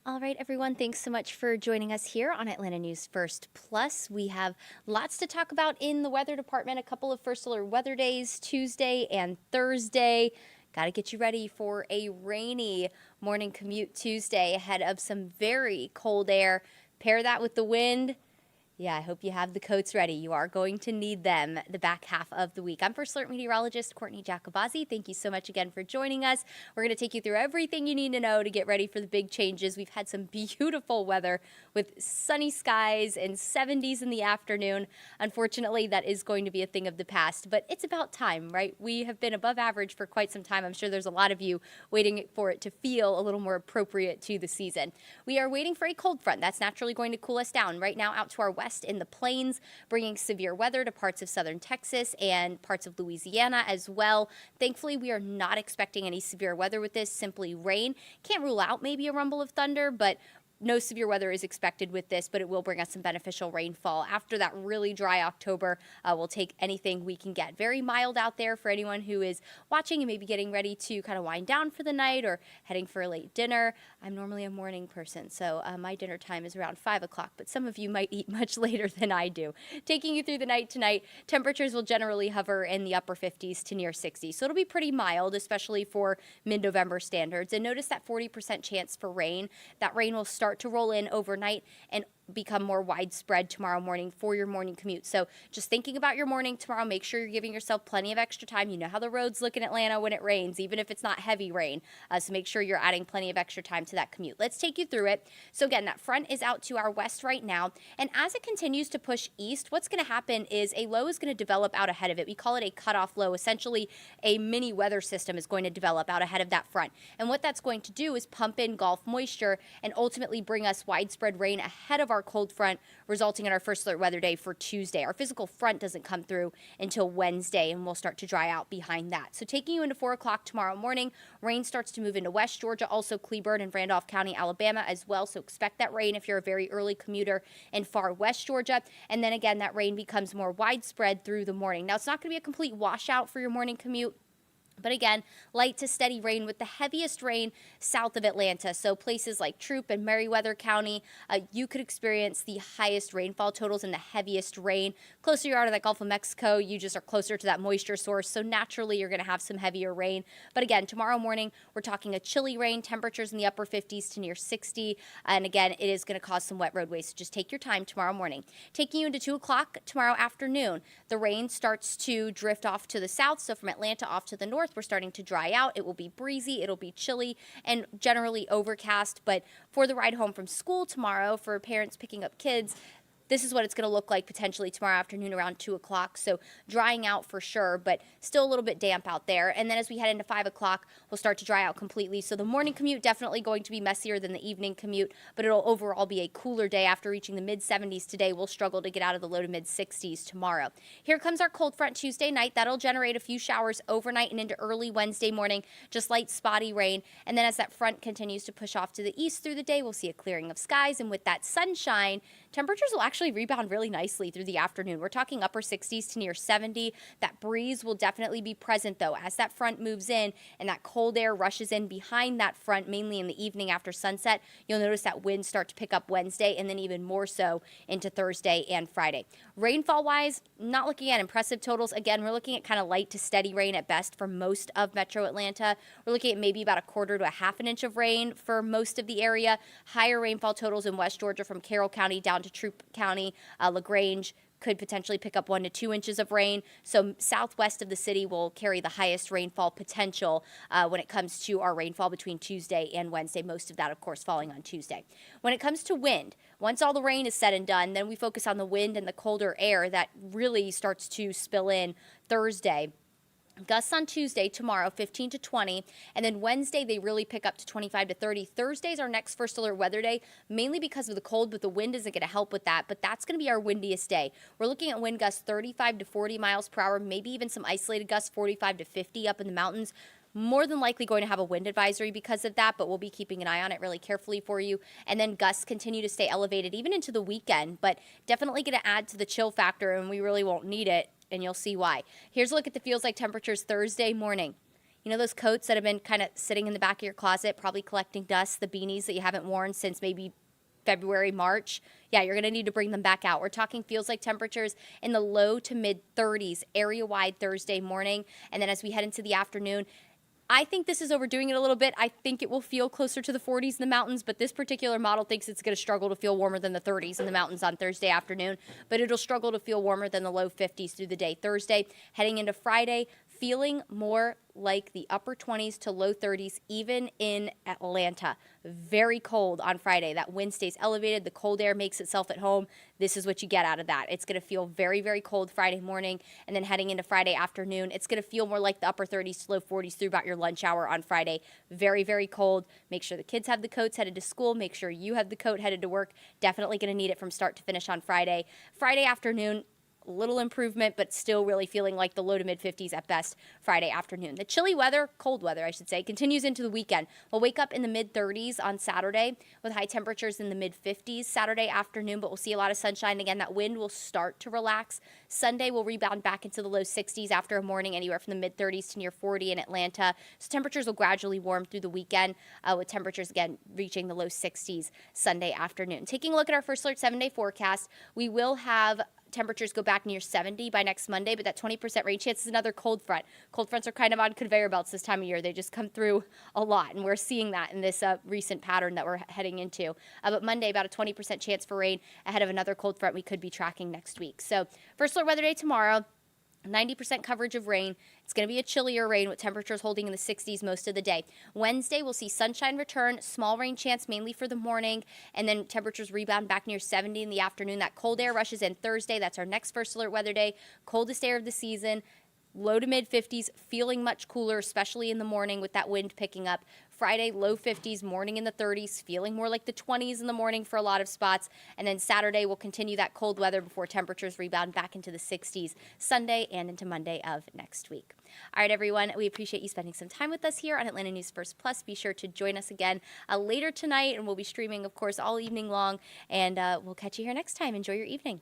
All right, everyone, thanks so much for joining us here on Atlanta News First Plus. We have lots to talk about in the weather department, a couple of first alert weather days, Tuesday and Thursday. Got to get you ready for a rainy morning commute Tuesday ahead of some very cold air. Pair that with the wind. Yeah, I hope you have the coats ready. You are going to need them the back half of the week. I'm First Alert Meteorologist Courteney Jacobazzi. Thank you so much again for joining us. We're going to take you through everything you need to know to get ready for the big changes. We've had some beautiful weather with sunny skies and 70s in the afternoon. Unfortunately, that is going to be a thing of the past, but it's about time, right? We have been above average for quite some time. I'm sure there's a lot of you waiting for it to feel a little more appropriate to the season. We are waiting for a cold front that's naturally going to cool us down right now out to our west in the plains, bringing severe weather to parts of southern Texas and parts of Louisiana as well. Thankfully, we are not expecting any severe weather with this, simply rain. Can't rule out maybe a rumble of thunder, but no severe weather is expected with this, but it will bring us some beneficial rainfall. After that really dry October, we'll take anything we can get. Very mild out there for anyone who is watching and maybe getting ready to kind of wind down for the night or heading for a late dinner. I'm normally a morning person, so my dinner time is around 5 o'clock, but some of you might eat much later than I do. Taking you through the night tonight, temperatures will generally hover in the upper 50s to near 60, so it'll be pretty mild, especially for mid-November standards. And notice that 40% chance for rain. That rain will start to roll in overnight and become more widespread tomorrow morning for your morning commute. So just thinking about your morning tomorrow, make sure you're giving yourself plenty of extra time. You know how the roads look in Atlanta when it rains, even if it's not heavy rain. So make sure you're adding plenty of extra time to that commute. Let's take you through it. So again, that front is out to our west right now. And as it continues to push east, what's going to happen is a low is going to develop out ahead of it. We call it a cutoff low. Essentially, a mini weather system is going to develop out ahead of that front. And what that's going to do is pump in Gulf moisture and ultimately bring us widespread rain ahead of our cold front, resulting in our first alert weather day for Tuesday. Our physical front doesn't come through until Wednesday, and we'll start to dry out behind that. So taking you into 4 o'clock tomorrow morning, rain starts to move into West Georgia, also Cleburne and Randolph County, Alabama as well. So expect that rain if you're a very early commuter in far West Georgia. And then again, that rain becomes more widespread through the morning. Now, it's not going to be a complete washout for your morning commute. But again, light to steady rain with the heaviest rain south of Atlanta. So places like Troup and Meriwether County, you could experience the highest rainfall totals and the heaviest rain. Closer you are to that Gulf of Mexico, you just are closer to that moisture source. So naturally, you're going to have some heavier rain. But again, tomorrow morning, we're talking a chilly rain, temperatures in the upper 50s to near 60. And again, it is going to cause some wet roadways. So just take your time tomorrow morning. Taking you into 2 o'clock tomorrow afternoon, the rain starts to drift off to the south. So from Atlanta off to the north, we're starting to dry out. It will be breezy, it'll be chilly, and generally overcast. But for the ride home from school tomorrow, for parents picking up kids, this is what it's going to look like potentially tomorrow afternoon around 2 o'clock. So drying out for sure, but still a little bit damp out there. And then as we head into 5 o'clock, we'll start to dry out completely. So the morning commute definitely going to be messier than the evening commute, but it'll overall be a cooler day. After reaching the mid-70s today, we'll struggle to get out of the low to mid-60s tomorrow. Here comes our cold front Tuesday night. That'll generate a few showers overnight and into early Wednesday morning, just light spotty rain. And then as that front continues to push off to the east through the day, we'll see a clearing of skies. And with that sunshine, temperatures will actually rebound really nicely through the afternoon. We're talking upper 60s to near 70. That breeze will definitely be present, though, as that front moves in and that cold air rushes in behind that front, mainly in the evening after sunset. You'll notice that winds start to pick up Wednesday and then even more so into Thursday and Friday. Rainfall-wise, not looking at impressive totals. Again, we're looking at kind of light to steady rain at best for most of metro Atlanta. We're looking at maybe about a quarter to a half an inch of rain for most of the area. Higher rainfall totals in West Georgia from Carroll County down to Troup County. LaGrange could potentially pick up 1 to 2 inches of rain. So southwest of the city will carry the highest rainfall potential when it comes to our rainfall between Tuesday and Wednesday, most of that, of course, falling on Tuesday. When it comes to wind, once all the rain is said and done, then we focus on the wind and the colder air that really starts to spill in Thursday. Gusts on Tuesday, tomorrow, 15 to 20. And then Wednesday, they really pick up to 25 to 30. Thursday's our next first alert weather day, mainly because of the cold, but the wind isn't going to help with that. But that's going to be our windiest day. We're looking at wind gusts 35 to 40 miles per hour, maybe even some isolated gusts 45 to 50 up in the mountains. More than likely going to have a wind advisory because of that, but we'll be keeping an eye on it really carefully for you. And then gusts continue to stay elevated even into the weekend, but definitely going to add to the chill factor, and we really won't need it, and you'll see why. Here's a look at the feels like temperatures Thursday morning. You know those coats that have been kind of sitting in the back of your closet, probably collecting dust, the beanies that you haven't worn since maybe February, March? Yeah, you're going to need to bring them back out. We're talking feels like temperatures in the low to mid 30s area-wide Thursday morning. And then as we head into the afternoon, I think this is overdoing it a little bit. I think it will feel closer to the 40s in the mountains, but this particular model thinks it's going to struggle to feel warmer than the 30s in the mountains on Thursday afternoon, but it'll struggle to feel warmer than the low 50s through the day Thursday. Heading into Friday, feeling more like the upper 20s to low 30s, even in Atlanta. Very cold on Friday. That wind stays elevated. The cold air makes itself at home. This is what you get out of that. It's going to feel very, very cold Friday morning, and then heading into Friday afternoon, it's going to feel more like the upper 30s to low 40s through about your lunch hour on Friday. Very, very cold. Make sure the kids have the coats headed to school. Make sure you have the coat headed to work. Definitely going to need it from start to finish on Friday. Friday afternoon, little improvement, but still really feeling like the low to mid 50s at best Friday afternoon. The chilly weather, cold weather, I should say, continues into the weekend. We'll wake up in the mid 30s on Saturday with high temperatures in the mid 50s Saturday afternoon, but we'll see a lot of sunshine. Again, that wind will start to relax. Sunday will rebound back into the low 60s after a morning anywhere from the mid 30s to near 40 in Atlanta. So temperatures will gradually warm through the weekend with temperatures again reaching the low 60s Sunday afternoon. Taking a look at our First Alert 7-day forecast, we will have temperatures go back near 70 by next Monday, but that 20% rain chance is another cold front. Cold fronts are kind of on conveyor belts this time of year. They just come through a lot, and we're seeing that in this recent pattern that we're heading into. But Monday, about a 20% chance for rain ahead of another cold front we could be tracking next week. So First Alert Weather Day tomorrow, 90% coverage of rain. It's going to be a chillier rain with temperatures holding in the 60s most of the day. Wednesday, we'll see sunshine return, small rain chance mainly for the morning, and then temperatures rebound back near 70 in the afternoon. That cold air rushes in Thursday. That's our next First Alert Weather Day. Coldest air of the season. Low to mid 50s, feeling much cooler, especially in the morning with that wind picking up. Friday, low 50s, morning in the 30s, feeling more like the 20s in the morning for a lot of spots. And then Saturday, we'll continue that cold weather before temperatures rebound back into the 60s Sunday and into Monday of next week. All right, everyone, we appreciate you spending some time with us here on Atlanta News First Plus. Be sure to join us again later tonight, and we'll be streaming, of course, all evening long. And we'll catch you here next time. Enjoy your evening.